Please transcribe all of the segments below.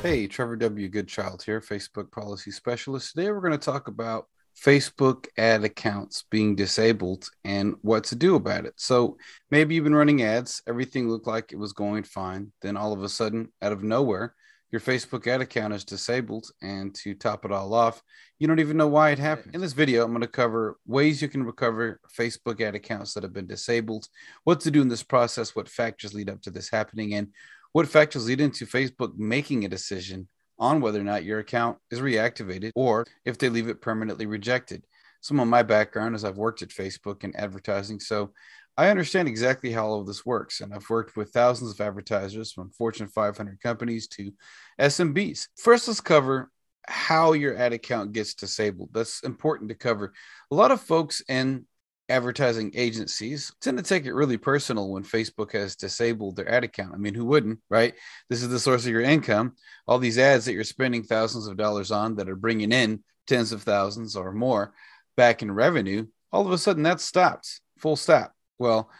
Hey, Trevor W. Goodchild here, Facebook policy specialist. Today we're going to talk about Facebook ad accounts being disabled and what to do about it. So maybe you've been running ads, everything looked like it was going fine. Then all of a sudden, out of nowhere, your Facebook ad account is disabled. And to top it all off, you don't even know why it happened. In this video, I'm going to cover ways you can recover Facebook ad accounts that have been disabled, what to do in this process, what factors lead up to this happening, and what factors lead into Facebook making a decision on whether or not your account is reactivated or if they leave it permanently rejected? Some of my background is I've worked at Facebook and advertising, so I understand exactly how all of this works. And I've worked with thousands of advertisers from Fortune 500 companies to SMBs. First, let's cover how your ad account gets disabled. That's important to cover. A lot of folks in advertising agencies tend to take it really personal when Facebook has disabled their ad account. I mean, who wouldn't, right? This is the source of your income. All these ads that you're spending thousands of dollars on that are bringing in tens of thousands or more back in revenue, all of a sudden that stops, full stop. Well,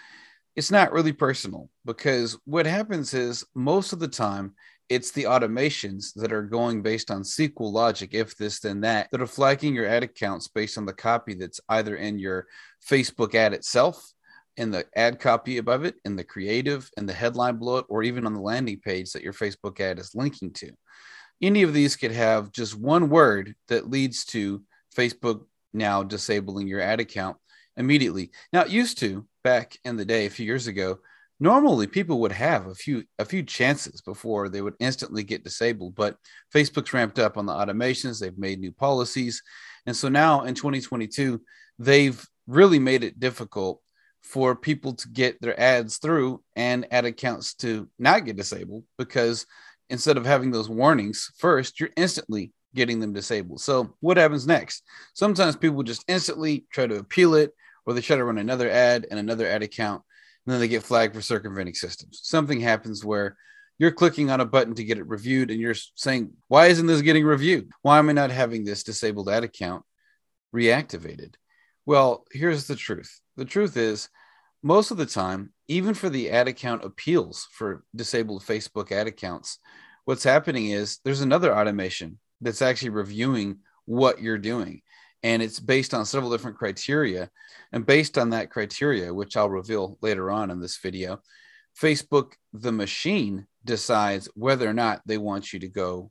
it's not really personal because what happens is most of the time it's the automations that are going based on SQL logic, if this, then that are flagging your ad accounts based on the copy that's either in your Facebook ad itself, in the ad copy above it, in the creative, in the headline below it, or even on the landing page that your Facebook ad is linking to. Any of these could have just one word that leads to Facebook now disabling your ad account immediately. Now, it used to, back in the day, a few years ago, normally people would have a few chances before they would instantly get disabled, but Facebook's ramped up on the automations. They've made new policies. And so now in 2022, they've really made it difficult for people to get their ads through and ad accounts to not get disabled, because instead of having those warnings first, you're instantly getting them disabled. So what happens next? Sometimes people just instantly try to appeal it, or they try to run another ad and another ad account, and then they get flagged for circumventing systems. Something happens where you're clicking on a button to get it reviewed, and you're saying, why isn't this getting reviewed? Why am I not having this disabled ad account reactivated? Well, here's the truth. The truth is, most of the time, even for the ad account appeals for disabled Facebook ad accounts, what's happening is there's another automation that's actually reviewing what you're doing. And it's based on several different criteria. And based on that criteria, which I'll reveal later on in this video, Facebook, the machine, decides whether or not they want you to go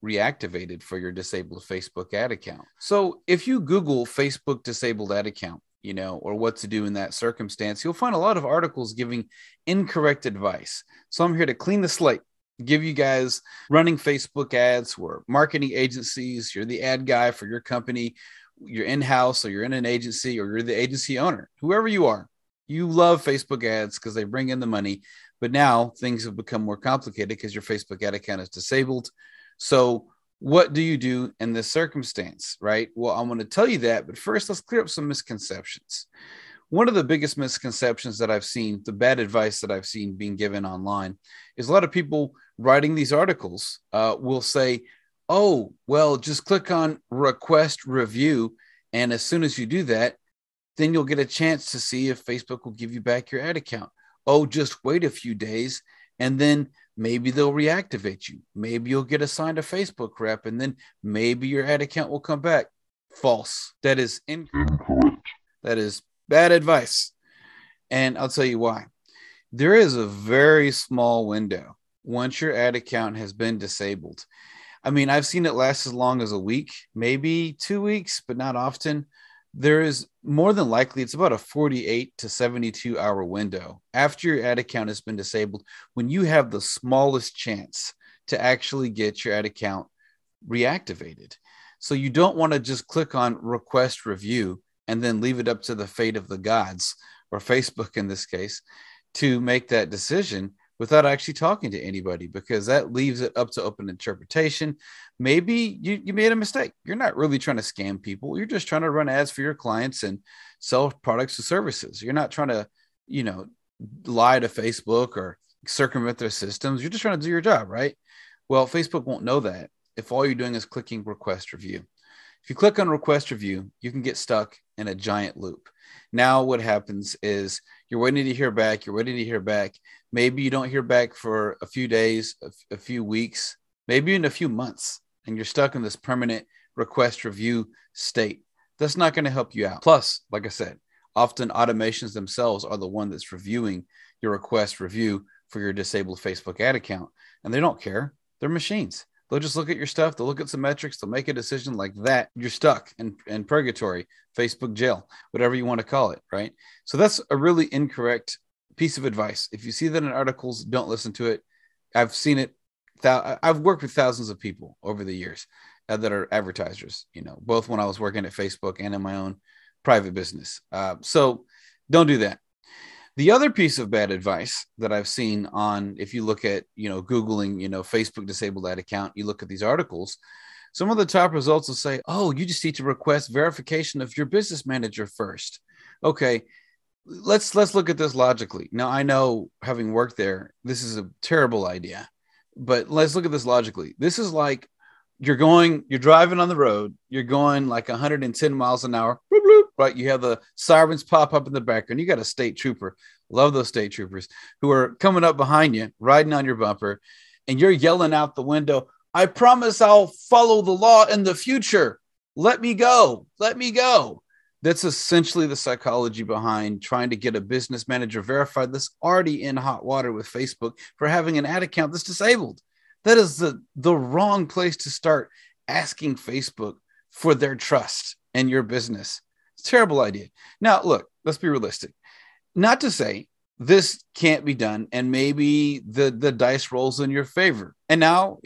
reactivated for your disabled Facebook ad account. So if you Google Facebook disabled ad account, or what to do in that circumstance, you'll find a lot of articles giving incorrect advice. So I'm here to clean the slate, give you guys running Facebook ads, or marketing agencies, you're the ad guy for your company, you're in-house, or you're in an agency, or you're the agency owner, whoever you are, you love Facebook ads because they bring in the money. But now things have become more complicated because your Facebook ad account is disabled. So what do you do in this circumstance, right? Well, I'm going to tell you that, but first let's clear up some misconceptions. One of the biggest misconceptions that I've seen, the bad advice that I've seen being given online, is a lot of people writing these articles will say, oh, well, just click on request review. And as soon as you do that, then you'll get a chance to see if Facebook will give you back your ad account. Oh, just wait a few days, and then maybe they'll reactivate you. Maybe you'll get assigned a Facebook rep, and then maybe your ad account will come back. False. That is incorrect. That is bad advice. And I'll tell you why. There is a very small window once your ad account has been disabled. I mean, I've seen it last as long as a week, maybe 2 weeks, but not often. There is more than likely, it's about a 48 to 72 hour window after your ad account has been disabled when you have the smallest chance to actually get your ad account reactivated. So you don't want to just click on request review and then leave it up to the fate of the gods, or Facebook in this case, to make that decision without actually talking to anybody, because that leaves it up to open interpretation. Maybe you made a mistake. You're not really trying to scam people. You're just trying to run ads for your clients and sell products or services. You're not trying to, lie to Facebook or circumvent their systems. You're just trying to do your job, right? Well, Facebook won't know that if all you're doing is clicking request review. If you click on request review, you can get stuck in a giant loop. Now what happens is you're waiting to hear back. You're waiting to hear back. Maybe you don't hear back for a few days, a few weeks, maybe in a few months, and you're stuck in this permanent request review state. That's not going to help you out. Plus, like I said, often automations themselves are the one that's reviewing your request review for your disabled Facebook ad account, and they don't care. They're machines. They'll just look at your stuff. They'll look at some metrics. They'll make a decision like that. You're stuck in purgatory, Facebook jail, whatever you want to call it, right? So that's a really incorrect piece of advice. If you see that in articles, don't listen to it. I've seen it. I've worked with thousands of people over the years that are advertisers, both when I was working at Facebook and in my own private business. So don't do that. The other piece of bad advice that I've seen if you look at, Googling, Facebook disabled ad account, you look at these articles, some of the top results will say, oh, you just need to request verification of your business manager first. Okay, let's look at this logically. Now, I know, having worked there, this is a terrible idea, but let's look at this logically. This is like you're driving on the road, you're going like 110 miles an hour, bloop, bloop, right? You have the sirens pop up in the background. You got a state trooper. Love those state troopers who are coming up behind you, riding on your bumper, and you're yelling out the window, I promise I'll follow the law in the future. Let me go. Let me go. That's essentially the psychology behind trying to get a business manager verified that's already in hot water with Facebook for having an ad account that's disabled. That is the wrong place to start asking Facebook for their trust in your business. It's a terrible idea. Now, look, let's be realistic. Not to say this can't be done, and maybe the dice rolls in your favor. And now,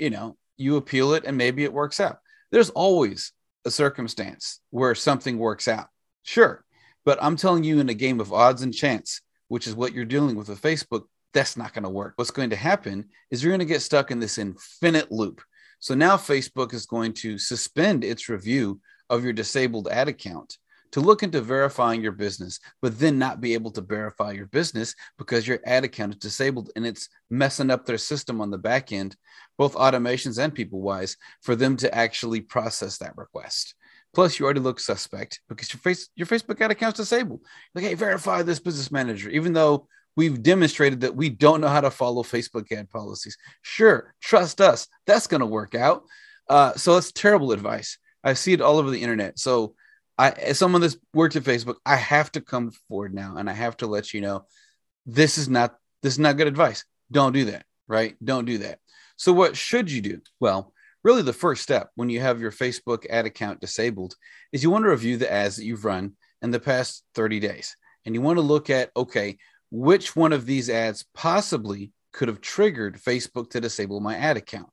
you appeal it and maybe it works out. There's always a circumstance where something works out. Sure. But I'm telling you, in a game of odds and chance, which is what you're dealing with Facebook, that's not going to work. What's going to happen is you're going to get stuck in this infinite loop. So now Facebook is going to suspend its review of your disabled ad account to look into verifying your business, but then not be able to verify your business because your ad account is disabled, and it's messing up their system on the back end, both automations and people wise, for them to actually process that request. Plus, you already look suspect because your Facebook ad account's disabled. Like, hey, verify this business manager, even though we've demonstrated that we don't know how to follow Facebook ad policies. Sure, trust us. That's going to work out. So that's terrible advice. I see it all over the internet. So as someone that's worked at Facebook, I have to come forward now, and I have to let you know this is not good advice. Don't do that, right? Don't do that. So what should you do? Well, really the first step when you have your Facebook ad account disabled is you want to review the ads that you've run in the past 30 days. And you want to look at, okay, which one of these ads possibly could have triggered Facebook to disable my ad account?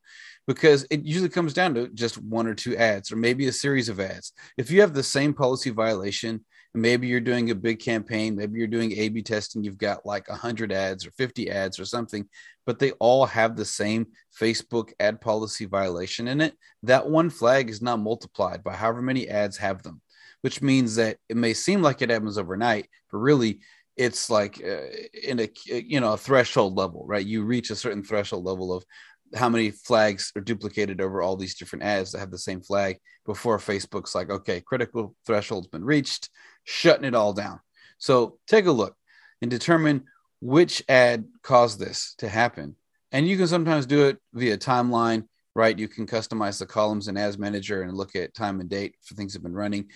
Because it usually comes down to just one or two ads, or maybe a series of ads. If you have the same policy violation, and maybe you're doing a big campaign, maybe you're doing A/B testing, you've got like 100 ads or 50 ads or something, but they all have the same Facebook ad policy violation in it, that one flag is not multiplied by however many ads have them, which means that it may seem like it happens overnight, but really it's like in a threshold level, right? You reach a certain threshold level of how many flags are duplicated over all these different ads that have the same flag before Facebook's like, okay, critical threshold's been reached, shutting it all down. So take a look and determine which ad caused this to happen. And you can sometimes do it via timeline, right? You can customize the columns in Ads Manager and look at time and date for things that have been running,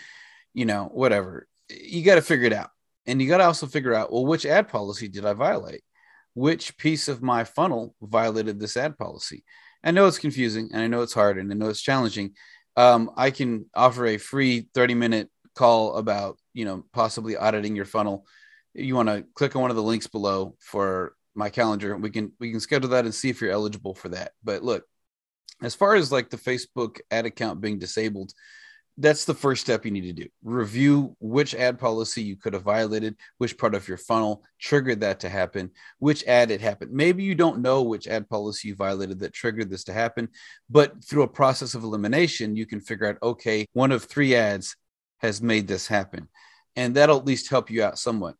whatever. You got to figure it out. And you got to also figure out, well, which ad policy did I violate? Which piece of my funnel violated this ad policy? I know it's confusing, and I know it's hard, and I know it's challenging. I can offer a free 30-minute call about, possibly auditing your funnel. You want to click on one of the links below for my calendar. We can schedule that and see if you're eligible for that. But look, as far as like the Facebook ad account being disabled, that's the first step you need to do. Review which ad policy you could have violated, which part of your funnel triggered that to happen, which ad it happened. Maybe you don't know which ad policy you violated that triggered this to happen, but through a process of elimination, you can figure out, okay, one of 3 ads has made this happen. And that'll at least help you out somewhat.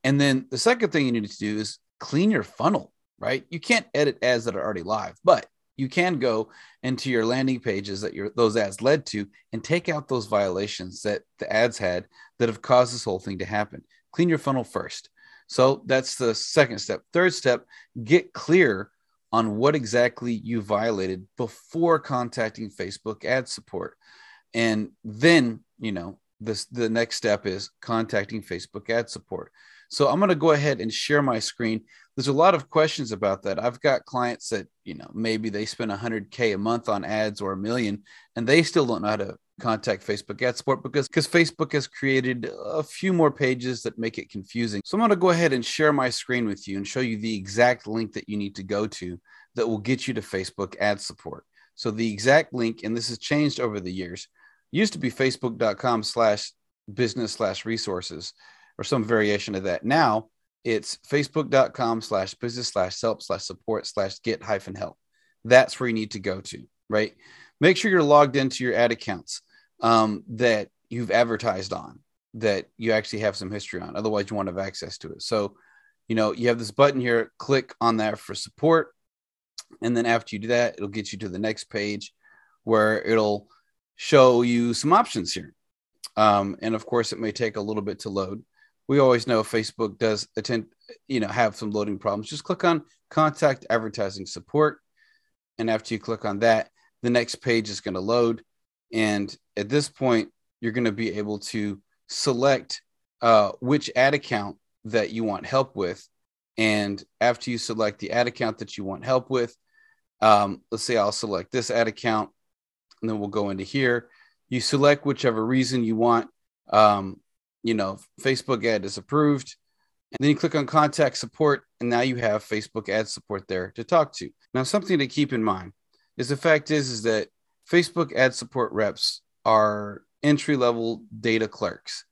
And then the second thing you need to do is clean your funnel, right? You can't edit ads that are already live, but you can go into your landing pages that those ads led to and take out those violations that the ads had that have caused this whole thing to happen. Clean your funnel first. So that's the second step. Third step, get clear on what exactly you violated before contacting Facebook ad support. And then, the next step is contacting Facebook ad support. So I'm going to go ahead and share my screen. There's a lot of questions about that. I've got clients that, maybe they spend $100K a month on ads or $1 million, and they still don't know how to contact Facebook ad support because Facebook has created a few more pages that make it confusing. So I'm going to go ahead and share my screen with you and show you the exact link that you need to go to that will get you to Facebook ad support. So the exact link, and this has changed over the years, used to be facebook.com/business/resources or some variation of that. Now it's facebook.com/business/help/support/get-help. That's where you need to go to, right? Make sure you're logged into your ad accounts that you've advertised on, that you actually have some history on. Otherwise, you won't have access to it. So, you have this button here, click on that for support. And then after you do that, it'll get you to the next page where it'll show you some options here. And of course, it may take a little bit to load. We always know Facebook does have some loading problems. Just click on Contact Advertising Support. And after you click on that, the next page is going to load. And at this point, you're going to be able to select which ad account that you want help with. And after you select the ad account that you want help with, let's say I'll select this ad account, and then we'll go into here. You select whichever reason you want. Facebook ad is approved. And then you click on Contact Support, and now you have Facebook ad support there to talk to. Now, something to keep in mind is the fact is that Facebook ad support reps are entry-level data clerks.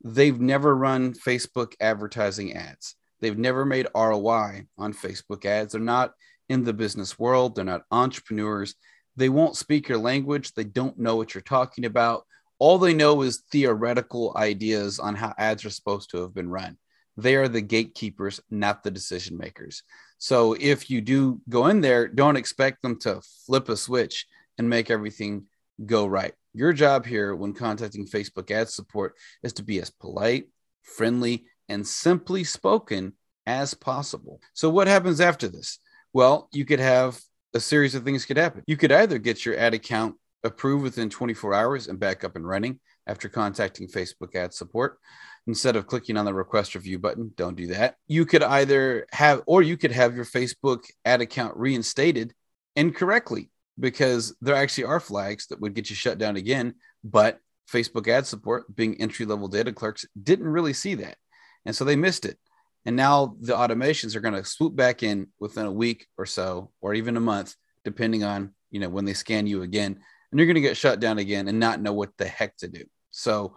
They've never run Facebook advertising ads. They've never made ROI on Facebook ads. They're not in the business world. They're not entrepreneurs. They won't speak your language. They don't know what you're talking about. All they know is theoretical ideas on how ads are supposed to have been run. They are the gatekeepers, not the decision makers. So if you do go in there, don't expect them to flip a switch and make everything go right. Your job here when contacting Facebook ad support is to be as polite, friendly, and simply spoken as possible. So what happens after this? Well, you could have a series of things could happen. You could either get your ad account approved within 24 hours and back up and running after contacting Facebook ad support. Instead of clicking on the request review button, don't do that. You could either have, or you could have your Facebook ad account reinstated incorrectly because there actually are flags that would get you shut down again. But Facebook ad support, being entry-level data clerks, didn't really see that. And so they missed it. And now the automations are going to swoop back in within a week or so, or even a month, depending on, when they scan you again, and you're going to get shut down again and not know what the heck to do. So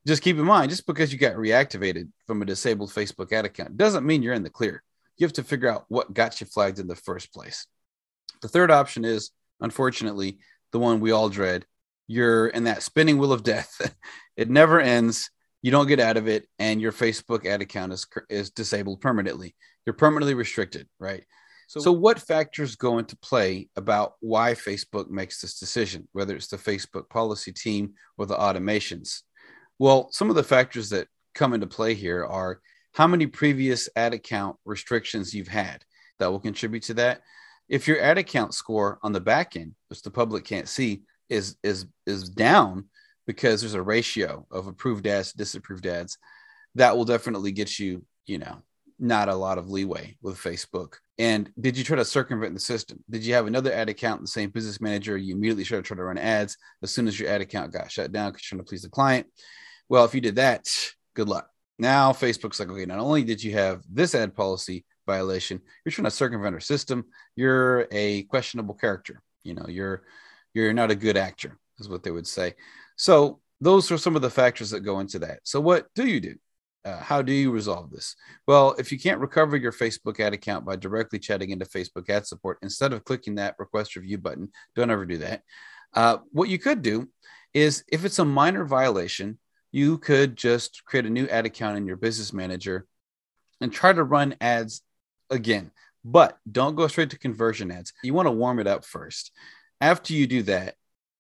just keep in mind, just because you got reactivated from a disabled Facebook ad account doesn't mean you're in the clear. You have to figure out what got you flagged in the first place. The third option is, unfortunately, the one we all dread. You're in that spinning wheel of death. It never ends. You don't get out of it, and your Facebook ad account is disabled permanently. You're permanently restricted, right? So what factors go into play about why Facebook makes this decision, whether it's the Facebook policy team or the automations? Well, some of the factors that come into play here are how many previous ad account restrictions you've had that will contribute to that. If your ad account score on the back end, which the public can't see, is down because there's a ratio of approved ads to disapproved ads, that will definitely get you, not a lot of leeway with Facebook. And did you try to circumvent the system? Did you have another ad account in the same business manager? You immediately started trying to run ads as soon as your ad account got shut down because you're trying to please the client. Well, if you did that, good luck. Now Facebook's like, okay, not only did you have this ad policy violation, you're trying to circumvent our system. You're a questionable character. You're not a good actor, is what they would say. So those are some of the factors that go into that. So what do you do? How do you resolve this? Well, if you can't recover your Facebook ad account by directly chatting into Facebook ad support, instead of clicking that request review button, don't ever do that. What you could do is, if it's a minor violation, you could just create a new ad account in your business manager and try to run ads again. But don't go straight to conversion ads. You want to warm it up first. After you do that,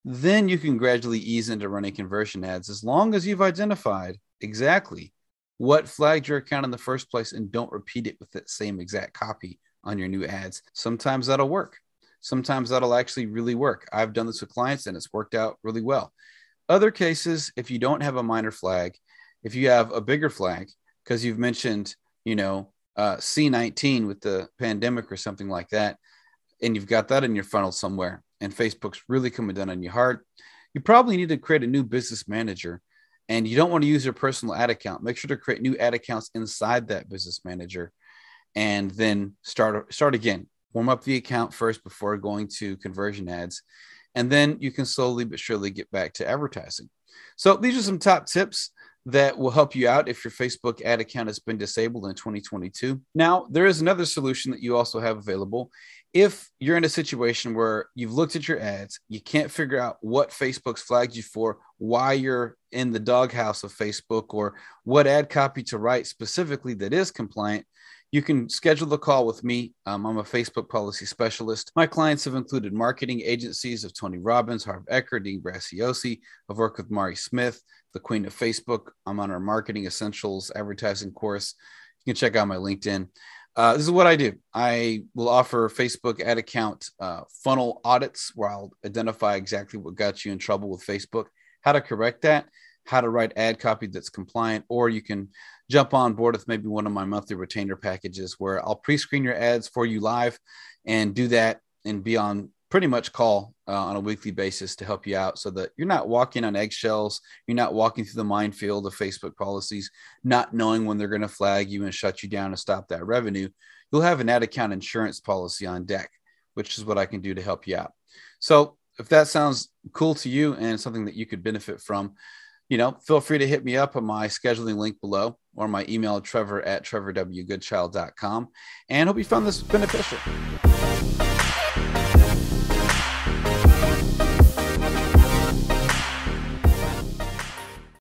then you can gradually ease into running conversion ads, as long as you've identified exactly what flagged your account in the first place and don't repeat it with that same exact copy on your new ads. Sometimes that'll work. Sometimes that'll actually really work. I've done this with clients and it's worked out really well. Other cases, if you don't have a minor flag, if you have a bigger flag, because you've mentioned, C-19 with the pandemic or something like that, and you've got that in your funnel somewhere, and Facebook's really coming down on your hard, you probably need to create a new business manager. And you don't want to use your personal ad account. Make sure to create new ad accounts inside that business manager, and then start again. Warm up the account first before going to conversion ads. And then you can slowly but surely get back to advertising. So these are some top tips that will help you out if your Facebook ad account has been disabled in 2022. Now, there is another solution that you also have available. If you're in a situation where you've looked at your ads, you can't figure out what Facebook's flagged you for, why you're in the doghouse of Facebook, or what ad copy to write specifically that is compliant, you can schedule the call with me. I'm a Facebook policy specialist. My clients have included marketing agencies of Tony Robbins, Harv Eker, Dean Graciosi. I've worked with Mari Smith, the queen of Facebook. I'm on our Marketing Essentials advertising course. You can check out my LinkedIn. This is what I do. I will offer Facebook ad account funnel audits where I'll identify exactly what got you in trouble with Facebook, how to correct that, how to write ad copy that's compliant, or you can jump on board with maybe one of my monthly retainer packages where I'll pre-screen your ads for you live and do that and be on pretty much call on a weekly basis to help you out so that you're not walking on eggshells. You're not walking through the minefield of Facebook policies, not knowing when they're going to flag you and shut you down and stop that revenue. You'll have an ad account insurance policy on deck, which is what I can do to help you out. So if that sounds cool to you and something that you could benefit from, feel free to hit me up on my scheduling link below or my email, trevor@trevorwgoodchild.com. And hope you found this beneficial.